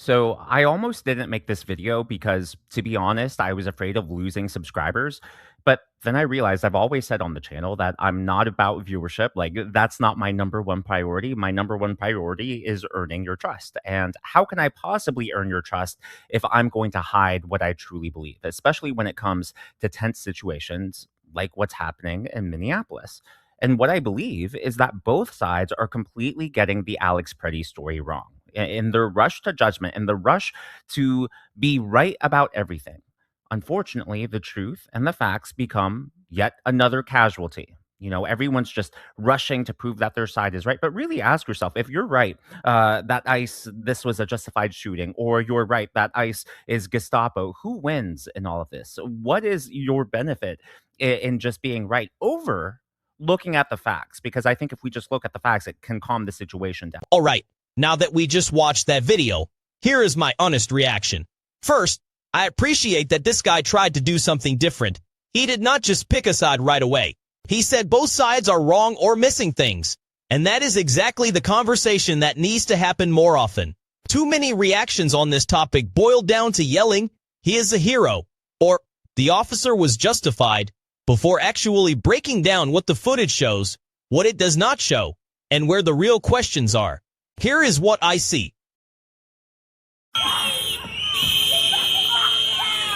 So I almost didn't make this video because, to be honest, I was afraid of losing subscribers. But then I realized I've always said on the channel that I'm not about viewership. Like, that's not my number one priority. My number one priority is earning your trust. And how can I possibly earn your trust if I'm going to hide what I truly believe, especially when it comes to tense situations like what's happening in Minneapolis? And what I believe is that both sides are completely getting the Alex Pretti story wrong in their rush to judgment and the rush to be right about everything. Unfortunately, the truth and the facts become yet another casualty. Everyone's just rushing to prove that their side is right. But really ask yourself if you're right that ICE, this was a justified shooting, or you're right that ICE is Gestapo, who wins in all of this? What is your benefit in just being right over looking at the facts? Because I think if we just look at the facts, it can calm the situation down. All right, now that we just watched that video, here is my honest reaction. First, I appreciate that this guy tried to do something different. He did not just pick a side right away. He said both sides are wrong or missing things. And that is exactly the conversation that needs to happen more often. Too many reactions on this topic boiled down to yelling, "He is a hero," or "the officer was justified," before actually breaking down what the footage shows, what it does not show, and where the real questions are. Here is what I see.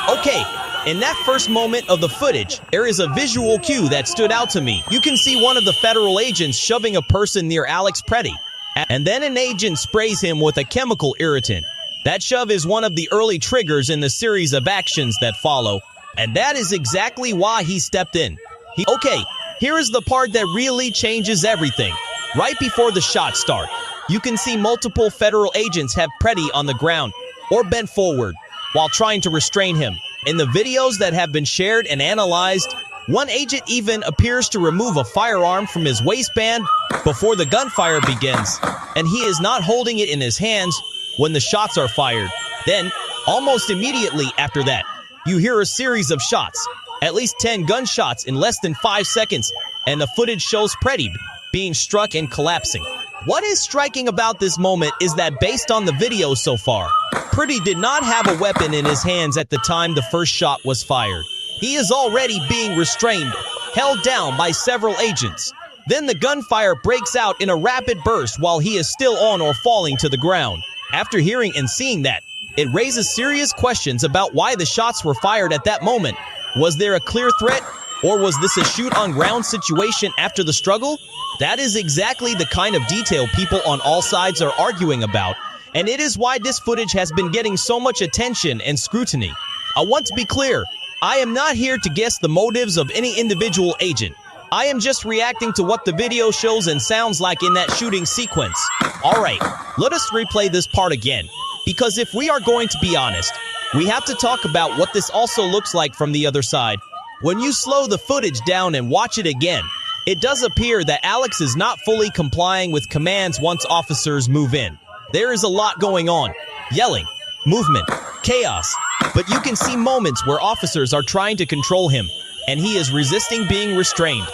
Okay, in that first moment of the footage, there is a visual cue that stood out to me. You can see one of the federal agents shoving a person near Alex Pretti, and then an agent sprays him with a chemical irritant. That shove is one of the early triggers in the series of actions that follow, and that is exactly why he stepped in. Okay, here is the part that really changes everything. Right before the shots start, you can see multiple federal agents have Pretti on the ground or bent forward while trying to restrain him. In the videos that have been shared and analyzed, one agent even appears to remove a firearm from his waistband before the gunfire begins, and he is not holding it in his hands when the shots are fired. Then, almost immediately after that, you hear a series of shots, at least 10 gunshots in less than 5 seconds, and the footage shows Pretti being struck and collapsing. What is striking about this moment is that based on the video so far, Pretti did not have a weapon in his hands at the time the first shot was fired. He is already being restrained, held down by several agents. Then the gunfire breaks out in a rapid burst while he is still on or falling to the ground. After hearing and seeing that, it raises serious questions about why the shots were fired at that moment. Was there a clear threat, or was this a shoot-on-ground situation after the struggle? That is exactly the kind of detail people on all sides are arguing about, and it is why this footage has been getting so much attention and scrutiny. I want to be clear, I am not here to guess the motives of any individual agent. I am just reacting to what the video shows and sounds like in that shooting sequence. Alright, let us replay this part again, because if we are going to be honest, we have to talk about what this also looks like from the other side. When you slow the footage down and watch it again, it does appear that Alex is not fully complying with commands once officers move in. There is a lot going on. Yelling, movement, chaos. But you can see moments where officers are trying to control him, and he is resisting being restrained.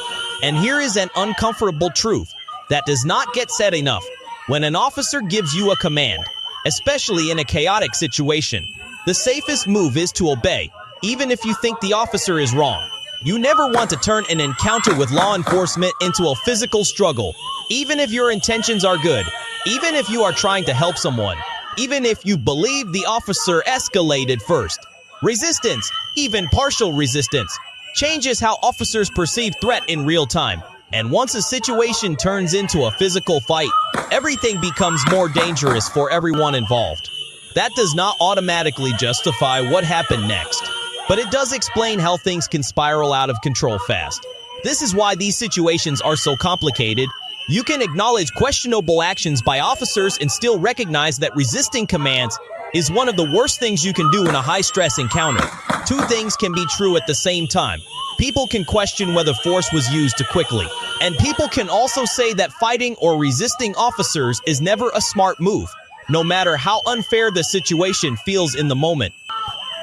And here is an uncomfortable truth that does not get said enough. When an officer gives you a command, especially in a chaotic situation, the safest move is to obey, even if you think the officer is wrong. You never want to turn an encounter with law enforcement into a physical struggle, even if your intentions are good, even if you are trying to help someone, even if you believe the officer escalated first. Resistance, even partial resistance, changes how officers perceive threat in real time. And once a situation turns into a physical fight, everything becomes more dangerous for everyone involved. That does not automatically justify what happened next, but it does explain how things can spiral out of control fast. This is why these situations are so complicated. You can acknowledge questionable actions by officers and still recognize that resisting commands is one of the worst things you can do in a high-stress encounter. Two things can be true at the same time. People can question whether force was used too quickly, and people can also say that fighting or resisting officers is never a smart move, no matter how unfair the situation feels in the moment.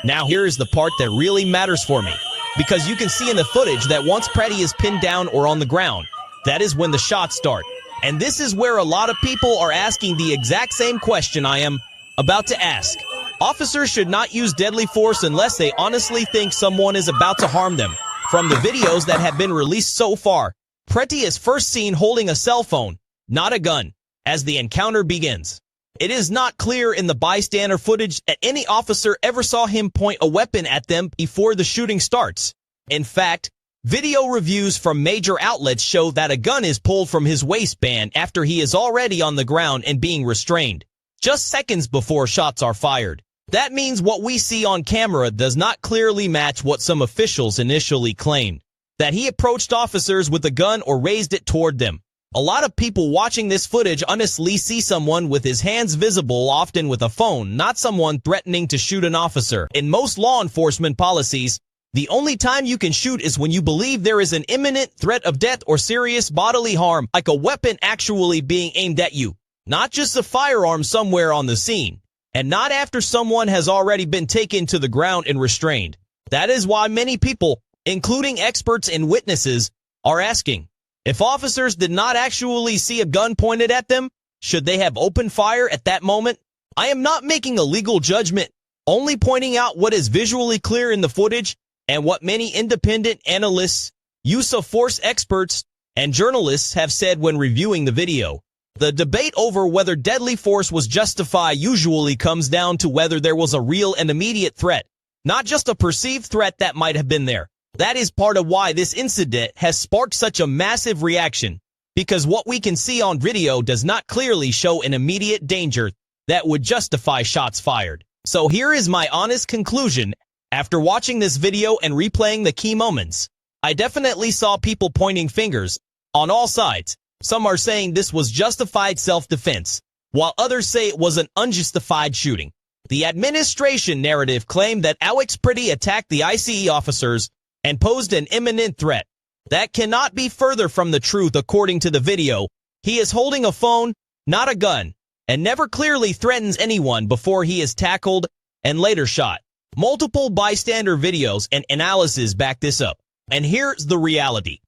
Now here is the part that really matters for me, because you can see in the footage that once Pretti is pinned down or on the ground, that is when the shots start. And this is where a lot of people are asking the exact same question I am. About to ask. Officers should not use deadly force unless they honestly think someone is about to harm them. From the videos that have been released so far, Pretti is first seen holding a cell phone, not a gun, as the encounter begins. It is not clear in the bystander footage that any officer ever saw him point a weapon at them before the shooting starts. In fact, video reviews from major outlets show that a gun is pulled from his waistband after he is already on the ground and being restrained, just seconds before shots are fired. That means what we see on camera does not clearly match what some officials initially claimed, that he approached officers with a gun or raised it toward them. A lot of people watching this footage honestly see someone with his hands visible, often with a phone, not someone threatening to shoot an officer. In most law enforcement policies, the only time you can shoot is when you believe there is an imminent threat of death or serious bodily harm, like a weapon actually being aimed at you, not just a firearm somewhere on the scene, and not after someone has already been taken to the ground and restrained. That is why many people, including experts and witnesses, are asking, if officers did not actually see a gun pointed at them, should they have opened fire at that moment? I am not making a legal judgment, only pointing out what is visually clear in the footage and what many independent analysts, use of force experts, and journalists have said when reviewing the video. The debate over whether deadly force was justified usually comes down to whether there was a real and immediate threat, not just a perceived threat that might have been there. That is part of why this incident has sparked such a massive reaction, because what we can see on video does not clearly show an immediate danger that would justify shots fired. So here is my honest conclusion. After watching this video and replaying the key moments, I definitely saw people pointing fingers on all sides. Some are saying this was justified self-defense, while others say it was an unjustified shooting. The administration narrative claimed that Alex Pretti attacked the ICE officers and posed an imminent threat. That cannot be further from the truth according to the video. He is holding a phone, not a gun, and never clearly threatens anyone before he is tackled and later shot. Multiple bystander videos and analysis back this up. And here's the reality.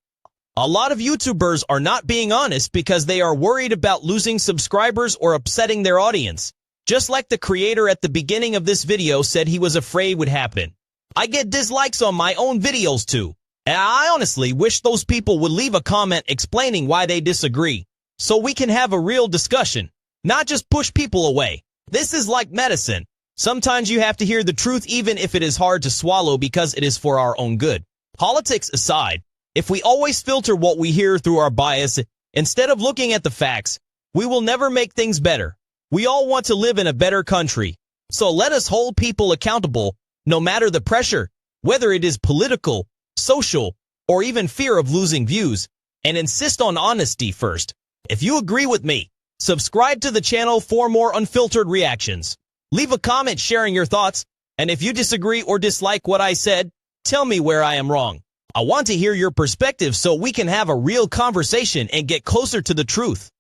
A lot of YouTubers are not being honest because they are worried about losing subscribers or upsetting their audience. Just like the creator at the beginning of this video said he was afraid would happen. I get dislikes on my own videos too. And I honestly wish those people would leave a comment explaining why they disagree, so we can have a real discussion, not just push people away. This is like medicine. Sometimes you have to hear the truth even if it is hard to swallow because it is for our own good. Politics aside, if we always filter what we hear through our bias instead of looking at the facts, we will never make things better. We all want to live in a better country. So let us hold people accountable, no matter the pressure, whether it is political, social, or even fear of losing views, and insist on honesty first. If you agree with me, subscribe to the channel for more unfiltered reactions. Leave a comment sharing your thoughts, and if you disagree or dislike what I said, tell me where I am wrong. I want to hear your perspective so we can have a real conversation and get closer to the truth.